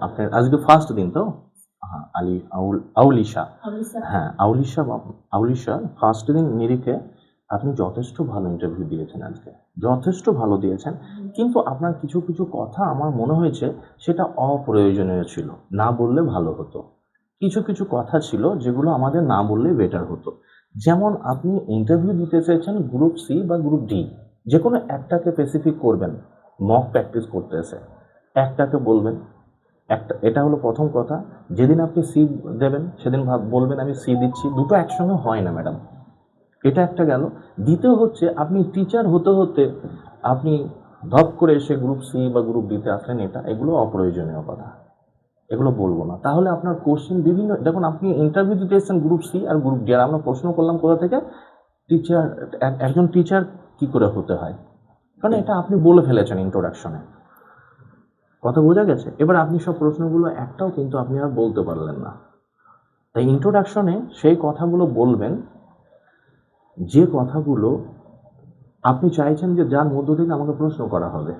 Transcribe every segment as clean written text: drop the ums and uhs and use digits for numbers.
আপনার আজকে ফার্স্ট দিন তো? হ্যাঁ, আউলিশা। অবশ্যই হ্যাঁ, আউলিশা ফার্স্ট দিন নিরিখে আপনি যথেষ্ট ভালো ইন্টারভিউ দিয়েছেন আজকে। যথেষ্ট ভালো দিয়েছেন। কিন্তু আপনার কিছু, কিছু কথা আমার মনে হয়েছে সেটা অপ্রয়োজনীয় ছিল। না বললে ভালো হতো। কিছু, কিছু কথা ছিল যেগুলো আমাদের না বললেই বেটার হতো। যেমন আপনি ইন্টারভিউ দিতে চেয়েছেন গ্রুপ সি বা গ্রুপ ডি। যেকোনো একটাকে স্পেসিফিক করবেন। মক প্র্যাকটিস করতে এসে। একটাকে বলবেন। এটা হলো প্রথম কথা। যেদিন আপনি সি দেবেন সেদিন বলবেন আমি সি দিচ্ছি। দুটো একসঙ্গে হয় না ম্যাডাম। এটা একটা গেল। দ্বিতীয় হচ্ছে আপনি টিচার হতে হতে আপনি ধপ করে এসে গ্রুপ সি বা গ্রুপ ডিতে আসলেন, এগুলো অপ্রয়োজনীয় কথা। এগুলো বলবো না। তাহলে আপনার কোশ্চেন বিভিন্ন, দেখুন আপনি ইন্টারভিউ দিতে এসেছেন গ্রুপ সি আর গ্রুপ ডি, আর আমরা প্রশ্ন করলাম কোথা থেকে? টিচার। একজন টিচার কি করে হতে হয়, কারণ এটা আপনি বলে ফেলেছেন ইন্ট্রোডাকশনে। কথা বোঝা গেছে? এবার আপনি সব প্রশ্নগুলো একটাও কিন্তু আপনি আর বলতে পারলেন না। তাই ইন্ট্রোডাকশনে সেই কথাগুলো বলবেন যে কথাগুলো আপনি চাইছেন যে যার মধ্য থেকে আমাকে প্রশ্ন করা হবে।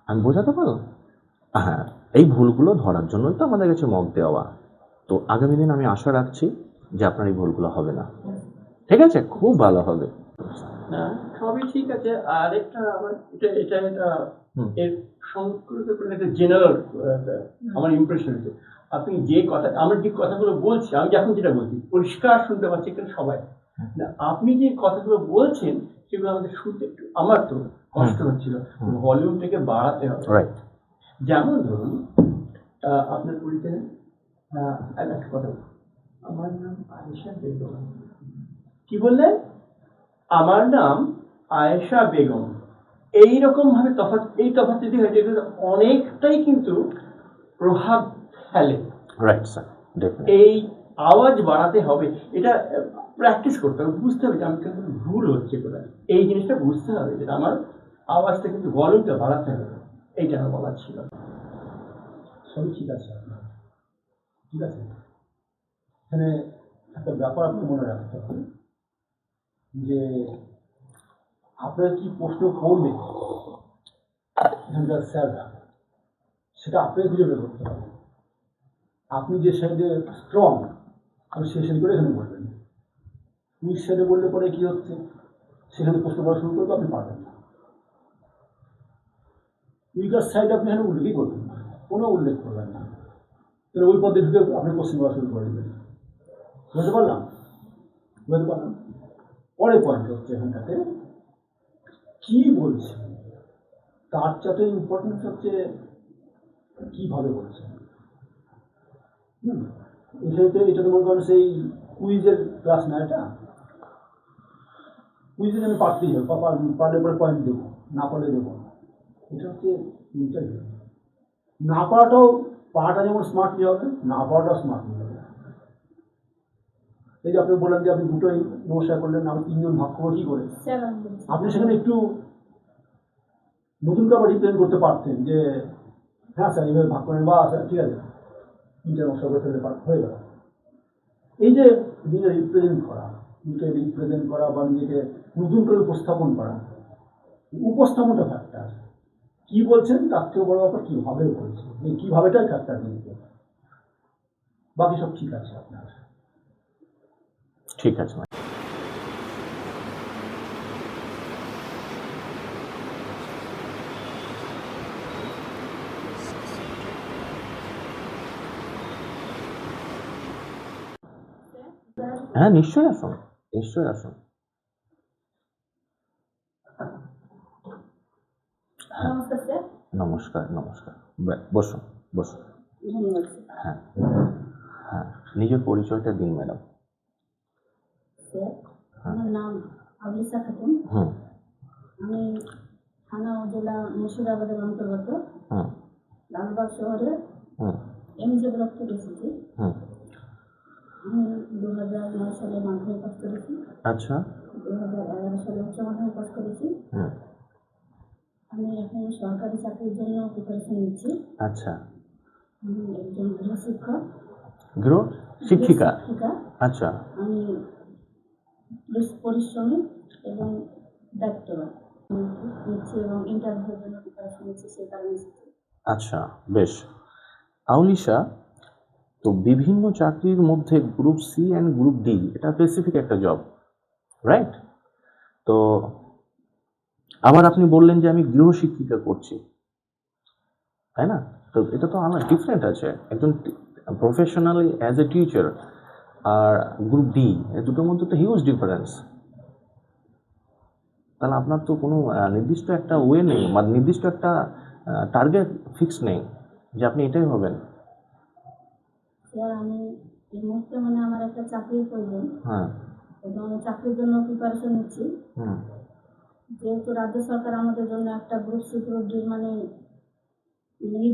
আমি বোঝাতে পারলাম? হ্যাঁ, এই ভুলগুলো ধরার জন্যই তো আমাদের কাছে মক দেওয়া। তো আগামী দিন আমি আশা রাখছি যে আপনার এই ভুলগুলো হবে না। ঠিক আছে? খুব ভালো হবে। না, সবই ঠিক আছে। আর একটা আমার এটা এর সংস্কৃত একটা জেনারেল আমার ইমপ্রেশন হচ্ছে, আপনি যে কথা আমার যে কথাগুলো বলছি, আমি যখন যেটা বলছি পরিষ্কার শুনতে পাচ্ছি এখানে সবাই। না, আপনি যে কথাগুলো বলছেন সেগুলো আমাদের শুনতে একটু, আমার তো কষ্ট হচ্ছিল, ভলিউমটাকে বাড়াতে হবে। রাইট। যেমন ধরুন আপনার পরিচয়, আমি একটা কথা বলি, আমার নাম আয়েশা বেগম। কি বললেন? আমার নাম আয়েশা বেগম। এইরকম ভাবে তফাৎ, এই তফাৎ যদি হয়েছে এটা অনেকটাই কিন্তু প্রভাব ফেলে। Right sir, definitely. এই আওয়াজ বাড়াতে হবে, এটা প্র্যাকটিস করতে হবে, বুঝতে হবে যে আমি কিন্তু ভুল হচ্ছে কোথায়, এই জিনিসটা বুঝতে হবে যে আমার আওয়াজটা কিন্তু ভলিউমটা বাড়াতে হবে। এইটা আমার বলার ছিল। সবই ঠিক আছে আপনার, ঠিক আছে। এখানে একটা ব্যাপার আপনি মনে রাখতে হবে যে আপনার কি প্রশ্ন করবে এখানকার স্যাররা, সেটা আপনাকে খুঁজে বের করতে হবে। আপনি যে সাইডে স্ট্রং আপনি সেই সাইড করে এখানে বলবেন। উইক সাইডে বললে পরে কি হচ্ছে, সেখানে প্রশ্ন করা শুরু করবে, আপনি পারবেন না। উইকার সাইড আপনি এখানে উল্লেখই করবেন না, কোনো উল্লেখ করবেন না, তাহলে ওই পদ্ধতি ঢুকে আপনি কোশ্চেন করা শুরু করে দেবেন। বুঝতে পারলাম? পরের পয়েন্ট হচ্ছে এখানটাতে কি বলছে, তার চাতে ইম্পর্টেন্স হচ্ছে কিভাবে বলছে। এটা তো মনে করেন সেই কুইজের ক্লাস না, এটা কুইজে আমি পারতেই হবে, পারলে পরে পয়েন্ট দেবো, না পারলে দেবো না। এটা হচ্ছে ইন্টারভিউ। না পারাটা যেমন স্মার্টলি হবে, না পারাটাও স্মার্টলি হবে। এই যে আপনি বললেন যে আপনি দুটোই নমস্কার করলেন, আমি তিনজন ভাগ করবো কি করে, আপনি সেখানে একটু নতুন করে রিপ্রেজেন্ট করতে পারতেন যে হ্যাঁ স্যার এইভাবে ভাগ করেন, বা স্যার ঠিক আছে তিনটে নমস্কার করে ফেলতে হয়ে গেল। এই যে নিজেকে রিপ্রেজেন্ট করা বা নিজেকে নতুন করে উপস্থাপন করা, উপস্থাপনটা ফ্যাক্টর। কি বলছেন তার থেকে বড় ব্যাপার কিভাবে বলছেন, এই কিভাবেটাই ফ্যাক্টর কিন্তু, বাকি সব ঠিক আছে আপনার। ঠিক আছে। হ্যাঁ, নিশ্চয়ই আসুন, নিশ্চয়ই আসুন। হ্যাঁ, নমস্কার স্যার। নমস্কার, নমস্কার। বসুন, বসুন। ধন্যবাদ। হ্যাঁ, হ্যাঁ, নিজের পরিচয়টা দিন ম্যাডাম। স্যার, আমার নাম আবলিসা খাতুন। হুম। আমি থানা ও জেলা মুর্শিদাবাদের অন্তর্গত লালবাগ শহরে এমজে ব্লক থেকে এসেছি। আমি 2009 সালে মাধ্যমিক পাস করেছি। আচ্ছা। 2011 সালে উচ্চ মাধ্যমিক পাস করেছি। আমি এখন সরকারি চাকরির জন্য প্রিপারেশন নিচ্ছি। আচ্ছা। আমি একজন গৃহশিক্ষক। শিক্ষিকা। আচ্ছা। আমি পরিশ্রমী এবং দায়িত্ববান নিচ্ছি এবং ইন্টারভিউর জন্য প্রিপারেশন নিচ্ছি, সেই কারণে এসেছি। আচ্ছা, বেশ। আউলিশা, তো বিভিন্ন চাকরির মধ্যে group C and group D এটা স্পেসিফিক একটা জব, রাইট? তো আবার আপনি বললেন যে আমি গৃহশিক্ষিকা করছি, তাই না? তো এটা তো আমার ডিফারেন্ট আছে, একজন প্রফেশনালি অ্যাজ এ টিচার আর গ্রুপ ডি, এই দুটোর মধ্যে তো হিউজ ডিফারেন্স। তাহলে আপনার তো কোনো নির্দিষ্ট একটা ওয়ে নেই বা নির্দিষ্ট একটা টার্গেট ফিক্স নেই যে আপনি এটাই হবেন। স্যার আমি এই মুহূর্তে মানে আমার একটা চাকরির প্রয়োজন হ্যাঁ। এবং আমি চাকরির জন্য প্রিপারেশন নিচ্ছি। হুম। যেহেতু রাজ্য সরকার আমাদের জন্য একটা গ্রুপ সি গ্রুপ ডি মানে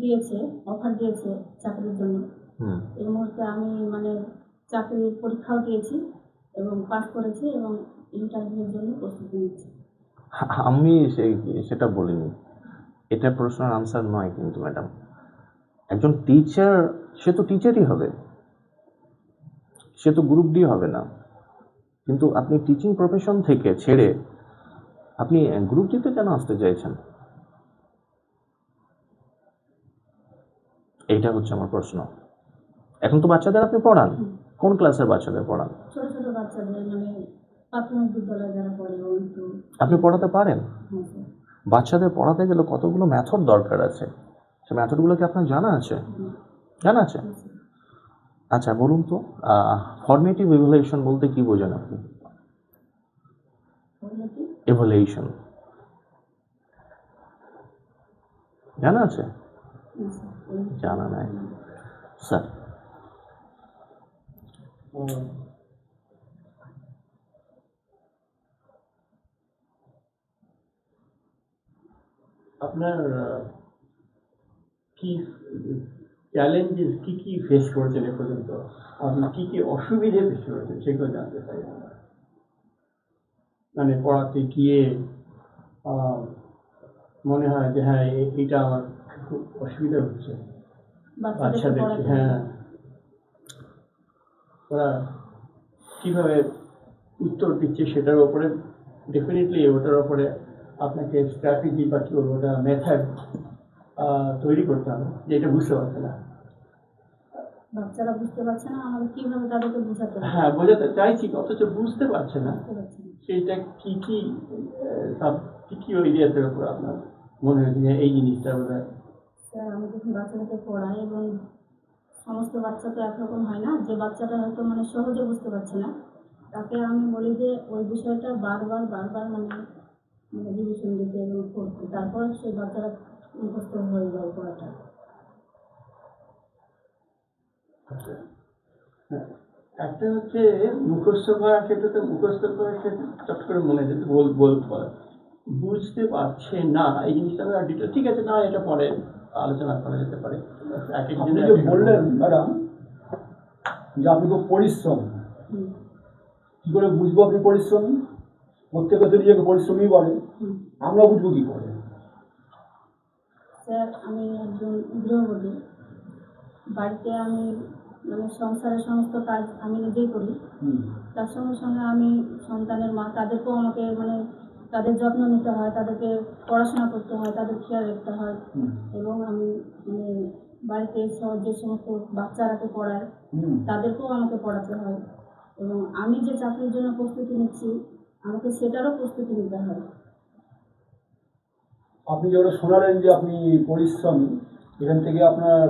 দিয়েছে, অফার দিয়েছে চাকরির জন্য। হুম। এই মুহূর্তে আমি মানে চাকরির পরীক্ষাও দিয়েছি এবং পাস করেছি এবং ইন্টারভিউর জন্য প্রস্তুতি নিচ্ছি। আমি সেটা বলিনি, এটা প্রশ্নের আনসার নয় কিন্তু ম্যাডাম। একজন টিচার সে তো টিচারই হবে, সে তো গ্রুপ ডি হবে না। কিন্তু আপনি টিচিং প্রফেশন থেকে ছেড়ে আপনি গ্রুপ ডিতে কেন আসতে চাইছেন? এইটা হচ্ছে আমার প্রশ্ন। এখন তো বাচ্চাদের আপনি পড়ান, কোন ক্লাসের বাচ্চাদের পড়ান? ছোট ছোট বাচ্চাদের মানে প্রাথমিক বিদ্যালয়ে যারা পড়ে এবং তো আপনি পড়াতে পারেন? হ্যাঁ স্যার। বাচ্চাদের পড়াতে গেলে কতগুলো মেথড দরকার আছে, সে মেথডগুলো কি আপনার জানা আছে? জানা আছে? আচ্ছা বলুন তো, ফর্মেটিভ ইভ্যালুয়েশন বলতে কি বোঝেন আপনি? ইভ্যালুয়েশন জানা আছে? জানা নাই স্যার। আপনার কি চ্যালেঞ্জেস কি ফেস করেছেন এ পর্যন্ত, আপনি কি অসুবিধে ফেস করেছেন সেগুলো জানতে চাই আমরা। মানে পড়াতে গিয়ে মনে হয় যে হ্যাঁ এটা আমার খুব অসুবিধা হচ্ছে বাচ্চাদেরকে, হ্যাঁ ওরা কিভাবে উত্তর দিচ্ছে সেটার উপরে ডেফিনেটলি ওটার উপরে আপনাকে স্ট্র্যাটেজি বা কি বলবো ওটা মেথড তৈরি করতে হবে, যে এটা বুঝতে পারছে না। বাচ্চারা বুঝতে পারছে না, আমাদের কিভাবে তাদেরকে বোঝাতে হবে? হ্যাঁ বোঝাতে চাইছি অথচ বুঝতে পারছে না, বুঝতে পারছি না। সেইটা কি এরিয়াদের উপর আপনার মনে হয়েছে যে এই জিনিসটা বোধ হয়? স্যার আমি যখন বাচ্চাদেরকে পড়াই এবং সমস্ত বাচ্চা তো একরকম হয় না, যে বাচ্চাটা হয়তো মানে সহজে বুঝতে পারছে না তাকে আমি বলি যে ওই বিষয়টা বারবার মানে রিভিশন দিতে এবং পড়তে, তারপর সেই বাচ্চারা মুখস্থ হয়ে যায় পড়াটা। হ্যাঁ, একটা হচ্ছে মুখস্থ করার ক্ষেত্রে চট করে মনে যেতে বলতে পারে, বুঝতে পারছে না এই জিনিসটা ডিটেল, ঠিক আছে না এটা পরে আলোচনা করা যেতে পারে। আপনি যে বললেন ম্যাডাম যে আপনি খুব পরিশ্রম, কি করে বুঝবো আপনি পরিশ্রমী? প্রত্যেকে তো নিজেকে পরিশ্রমী বলে, আমরা বুঝবো কি করে? স্যার আমি একজন গৃহবধূ, বাড়িতে আমি মানে সংসারের সমস্ত কাজ আমি নিজেই করি। তার সঙ্গে সঙ্গে আমি সন্তানের মা, তাদেরকেও আমাকে মানে তাদের যত্ন নিতে হয়, তাদেরকে পড়াশোনা করতে হয়, তাদের খেয়াল রাখতে হয় এবং আমি মানে বাড়িতে যে সমস্ত বাচ্চারাকে পড়াই তাদেরকেও আমাকে পড়াতে হয় এবং আমি যে চাকরির জন্য প্রস্তুতি নিচ্ছি আমাকে সেটারও প্রস্তুতি নিতে হয়। আপনি যেটা শোনালেন যে আপনি পরিশ্রমী, এখান থেকে আপনার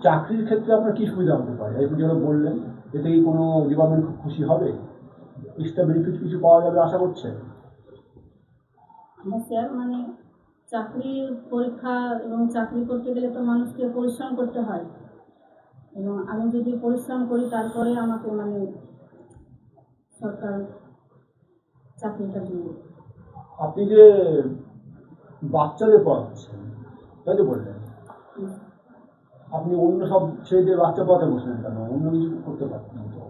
চাকরির ক্ষেত্রে আপনার কি সুবিধা হতে পারে? আপনি যেটা বললেন এতে কি কোনো ডিপার্টমেন্ট খুব খুশি হবে, এক্সট্রা বেনিফিট কিছু পাওয়া যাবে আশা করছে? আমরা স্যার মানে চাকরির পরীক্ষা এবং চাকরি করতে গেলে তো মানুষকে পরিশ্রম করতে হয় এবং আমি যদি পরিশ্রম করি তারপরে আমাকে মানে সরকার চাকরিটা দেবে। আপনি যে বাচ্চাদের পড়াচ্ছেন তাই তো বললেন, আপনি অন্য সব ছেলেদের বাচ্চা পড়াতে বসলেন কেন? অন্য কিছু করতে পারতেন তো?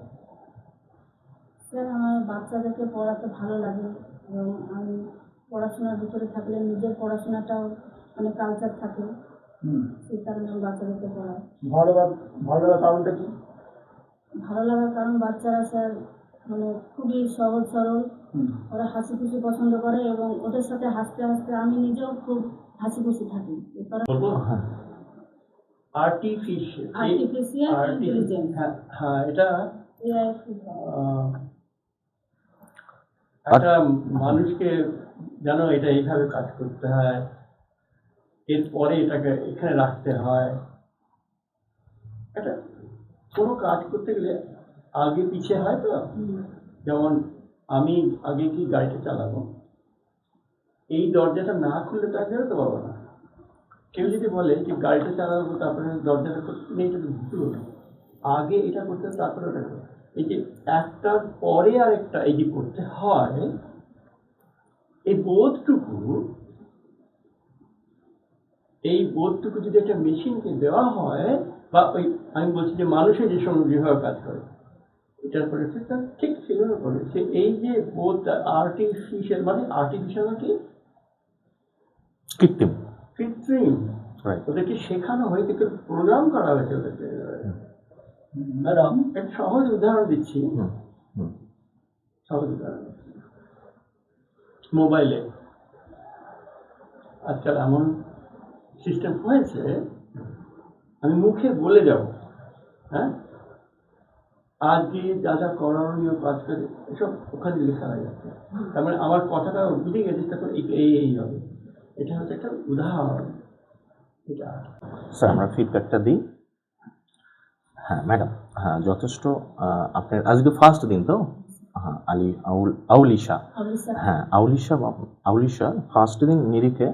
স্যার আমার বাচ্চাদেরকে পড়াতে ভালো লাগে এবং আমি পড়াশোনার ভিতরে থাকলে নিজের পড়াশোনাটাও মানে কালচার থাকে, সেই কারণে আমি বাচ্চাদেরকে পড়াই। ভালো লাগার কারণটা কি? ভালো লাগার কারণ বাচ্চারা স্যার মানে খুবই সহজ সরল, ওরা হাসি খুশি পছন্দ করে এবং ওদের সাথে হাসতে হাসতে আমি নিজেও খুব হাসি খুশি থাকি। হ্যাঁ, আর্টিফিশিয়াল ইন্টেলিজেন্স, হ্যাঁ এটা এআই। একটা মানুষকে যেন এটা এইভাবে কাজ করতে হয়, এরপরে এটাকে এখানে রাখতে হয়। এটা কোনো কাজ করতে গেলে আগে পিছিয়ে হয় তো, যেমন আমি আগে কি গাড়িটা চালাবো, এই দরজাটা না খুললে তো আর বেরোতে পারবো না। কেউ যদি বলে যে গাড়িটা চালাবো তারপরে দরজাটা খুলতে, এটা তো ভুল হলো। আগে এটা করতে হবে, তারপরে ওটা করতে হবে। এই যে একটার পরে আরেকটা এই যে করতে হয়, এই বোধটুকু যদি একটা মেশিনকে দেওয়া হয়, বা ওই আমি বলছি যে মানুষের যে সময় যেভাবে কাজ করে, এটার পরে ঠিক সেভাবে করে সে এই যে বোধ আর্টিফিশিয়াল, মানে আর্টিফিশিয়াল কি কৃত্রিম। কৃত্রিম, Right. ওদেরকে শেখানো হয়েছে, প্রোগ্রাম করা হয়েছে ওদেরকে। ম্যাডাম, একটা সহজ উদাহরণ দিচ্ছি, হুম। সহজ উদাহরণ দিচ্ছি। মোবাইলে আজকাল এমন সিস্টেম হয়েছে, আমি মুখে বলে যাব, হ্যাঁ আজকে যা যা করণীয় কাজ করে এসব ওখানে লেখা হয়ে যাচ্ছে। তার মানে আমার কথাটা বুঝে গেছে, তখন এই হবে। এটা হচ্ছে একটা উদাহরণ। এটা স্যার আমরা ফিডব্যাকটা দিই। হ্যাঁ ম্যাডাম, হ্যাঁ যথেষ্ট। আপনার আজকে ফার্স্ট দিন তো? হ্যাঁ আউলিশা, হ্যাঁ আউলিশা ফার্স্ট দিন নিরিখে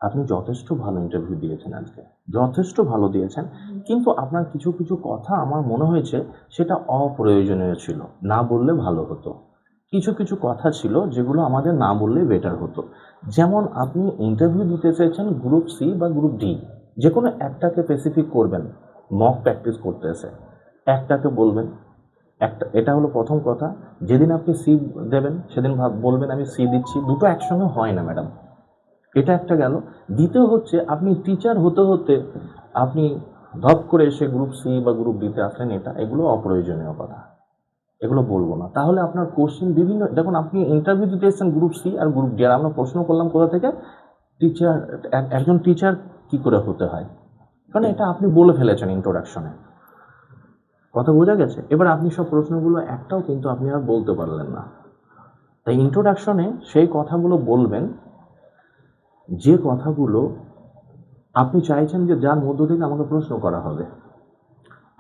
আপনি যথেষ্ট ভালো ইন্টারভিউ দিয়েছেন আজকে, যথেষ্ট ভালো দিয়েছেন। কিন্তু আপনার কিছু কিছু কথা আমার মনে হয়েছে সেটা অপ্রয়োজনীয় ছিল, না বললে ভালো হতো। কিছু কিছু কথা ছিল যেগুলো আমাদের না বললে বেটার হতো। যেমন আপনি ইন্টারভিউ দিতে চেয়েছেন গ্রুপ সি বা গ্রুপ ডি, যে কোনো একটাকে স্পেসিফিক করবেন। মক প্র্যাকটিস করতে এসে একটাকে বলবেন, এটা হলো প্রথম কথা। যেদিন আপনি সি দেবেন সেদিন বলবেন আমি সি দিচ্ছি। দুটো একসঙ্গে হয় না ম্যাডাম, এটা একটা গেল। দ্বিতীয় হচ্ছে আপনি টিচার হতে হতে আপনি ধপ করে এসে গ্রুপ সি বা গ্রুপ ডিতে আসলেন, এগুলো অপ্রয়োজনীয় কথা, এগুলো বলবো না। তাহলে আপনার কোশ্চেন বিভিন্ন, দেখুন আপনি ইন্টারভিউ দিতে এসেছেন গ্রুপ সি আর গ্রুপ ডি, আর আমরা প্রশ্ন করলাম কোথা থেকে, টিচার, একজন টিচার কি করে হতে হয়, কারণ এটা আপনি বলে ফেলেছেন ইন্ট্রোডাকশনে, কথা বোঝা গেছে। এবার আপনি সব প্রশ্নগুলো একটাও কিন্তু আপনি আর বলতে পারলেন না। তাই ইন্ট্রোডাকশনে সেই কথাগুলো বলবেন যে কথাগুলো আপনি চাইছেন যে যার মধ্য থেকে আমাকে প্রশ্ন করা হবে।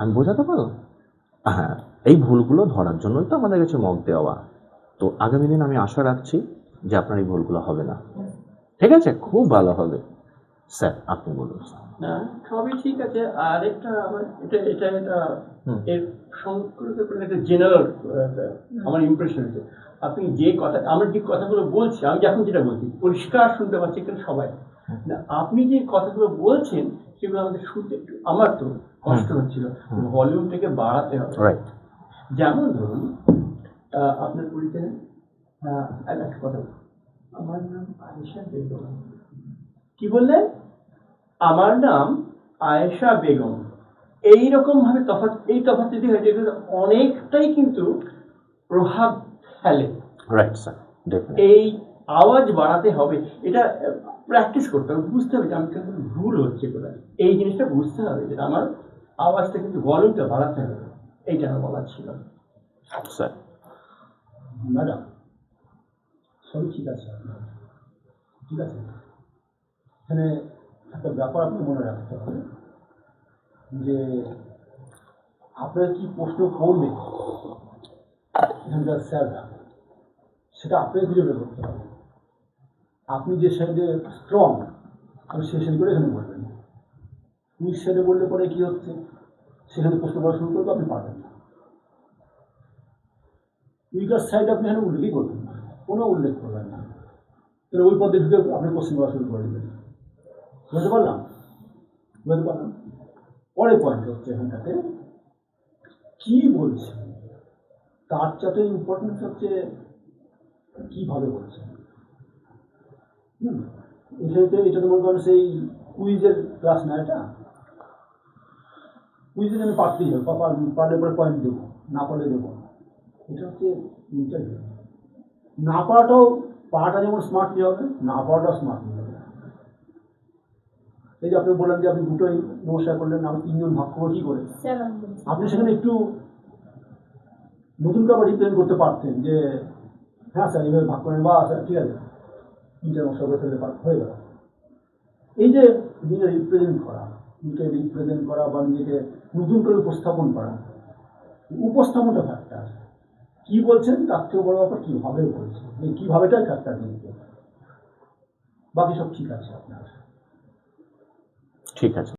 আমি বোঝাতে পারলাম? হ্যাঁ, এই ভুলগুলো ধরার জন্যই তো আমাদের কাছে মক দেওয়া। তো আগামী দিন আমি আশা রাখছি যে আপনার এই ভুলগুলো হবে না। ঠিক আছে, খুব ভালো হবে। স্যার আপনি বলুন। না, সবই ঠিক আছে। আর একটা এটা এর সংস্কৃতের উপরে একটা জেনারেল আমার ইমপ্রেশন হচ্ছে, আপনি যে কথা, আমরা যে কথাগুলো বলছি, আমি এখন যেটা বলছি পরিষ্কার শুনতে পাচ্ছি এখানে সবাই, না আপনি যে কথাগুলো বলছেন সেগুলো আমাদের শুনতে একটু, আমার তো কষ্ট হচ্ছিল, ভলিউমটাকে বাড়াতে হবে। রাইট। যেমন ধরুন আপনার পরিচয়, একটা কথা, আমার নাম আয়েশা বেগম। কি বললেন? আমার নাম আয়েশা বেগম। এইরকম ভাবে তফাৎ, এই তফাৎ যদি হয় যেগুলো অনেকটাই কিন্তু প্রভাব ফেলে। রাইট স্যার, এই আওয়াজ বাড়াতে হবে, এটা প্র্যাকটিস করতে হবে, বুঝতে হবে যে আমি কিন্তু ভুল হচ্ছে কোথায়, এই জিনিসটা বুঝতে হবে যে আমার আওয়াজটা কিন্তু ভলিউমটা বাড়াতে হবে। এইটা আমার বলার ছিল। স্যার ম্যাডাম সবই ঠিক আছে, ঠিক আছে। এখানে একটা ব্যাপার আপনি মনে রাখতে হবে যে আপনার কি প্রশ্ন করবে এখানকার স্যাররা, সেটা আপনাকে খুঁজে বের করতে হবে। আপনি যে সাইডে স্ট্রং আপনি সেই সাইড করে এখানে বলবেন, উইক সাইডে বললে পরে কী হচ্ছে, সেখানে প্রশ্ন করা শুরু করবে, আপনি পারবেন না। উইকার সাইড আপনি এখানে উল্লেখই করবেন না, কোনো উল্লেখ করবেন না, তাহলে ওই পদ্ধতি ঢুকে আপনি কোশ্চেন করা শুরু করে দেবেন। বুঝতে পারলাম? পরের পয়েন্ট হচ্ছে এখানটাতে কি বলছে, তার চাইতে ইম্পর্টেন্স হচ্ছে কীভাবে বলছে। এটা তো মনে করেন সেই কুইজের ক্লাস না, এটা কুইজে আমি পারতেই হবে, পারলে পরে পয়েন্ট দেবো, না পারলে দেবো। এটা হচ্ছে ইন্টারভিউ। না পারাটা যেমন স্মার্টলি হবে, না পারাটাও স্মার্টলি হবে। এই যে আপনি বললেন যে আপনি দুটোই নমস্কার করলেন, আমি তিনজন ভাগ করবো কি করে, স্যার আমি বলছি আপনি সেখানে একটু নতুন করে রিপ্রেজেন্ট করতে পারতেন যে হ্যাঁ স্যার এইভাবে ভাগ করেন, বা স্যার ঠিক আছে তিনটে নমস্কার করে ফেলতে হয়ে গেল। এই যে নিজেকে রিপ্রেজেন্ট করা, নিজেকে রিপ্রেজেন্ট করা বা নিজেকে নতুন করে উপস্থাপন করা, উপস্থাপনটা ফ্যাক্টর, কি বলছেন তার থেকে বড় ব্যাপার কিভাবে বলছেন, এই কিভাবেটাই ফ্যাক্টর কিন্তু, বাকি সব ঠিক আছে আপনার। ঠিক আছে।